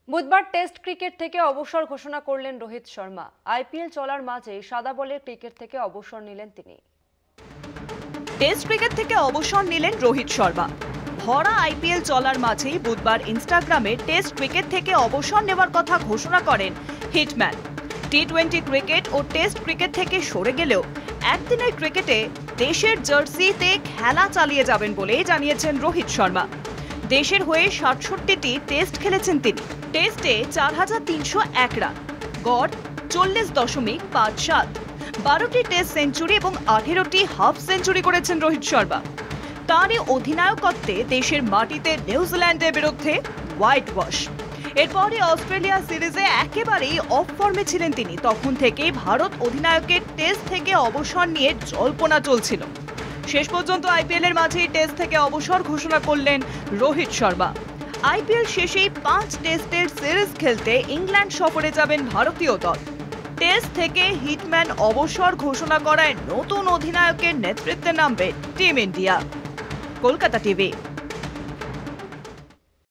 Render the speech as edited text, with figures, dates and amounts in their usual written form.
বুধবার test cricket থেকে অবসর ঘোষণা করলেন রোহিত শর্মা। আইপিএল চলার মাঝেই সাদা বলের ক্রিকেট থেকে অবসর নিলেন তিনি। টেস্ট ক্রিকেট থেকে অবসর নিলেন রোহিত শর্মা। ভরা আইপিএল চলার মাঝেই বুধবার ইনস্টাগ্রামে টেস্ট ক্রিকেট থেকে অবসর নেওয়ার কথা ঘোষণা করেন হিটম্যান। টি-20 ক্রিকেট ও টেস্ট ক্রিকেট থেকে সরে গেলেও একদিনের ক্রিকেটে দেশের জার্সিতে খেলা চালিয়ে যাবেন বলে জানিয়েছেন রোহিত শর্মা। দেশের হয়ে ৬৭টি টেস্ট খেলেছেন তিনি। টেস্টে ৪,৩০১ রান, গড় ৪০.৫৭, ১২টি টেস্ট সেঞ্চুরি এবং ১৮টি হাফ সেঞ্চুরি করেছেন রোহিত শর্মা। তাঁরই অধিনায়কত্বে দেশের মাটিতে নিউজিল্যান্ডের বিরুদ্ধে হোয়াইট ওয়াশ। এরপরে অস্ট্রেলিয়া সিরিজে একেবারেই অফ ফর্মে ছিলেন তিনি। তখন থেকেই ভারত অধিনায়কের টেস্ট থেকে অবসর নিয়ে জল্পনা চলছিল। শেষ পর্যন্ত আইপিএল এর মাঝেই টেস্ট থেকে অবসর ঘোষণা করলেন রোহিত শর্মা। আইপিএল শেষেই ৫ টেস্টের সিরিজ খেলতে ইংল্যান্ড সফরে যাবেন ভারতীয় দল। টেস্ট থেকে হিটম্যান অবসর ঘোষণা করায় নতুন অধিনায়কের নেতৃত্বে নামবে টিম ইন্ডিয়া। কলকাতা টিভি।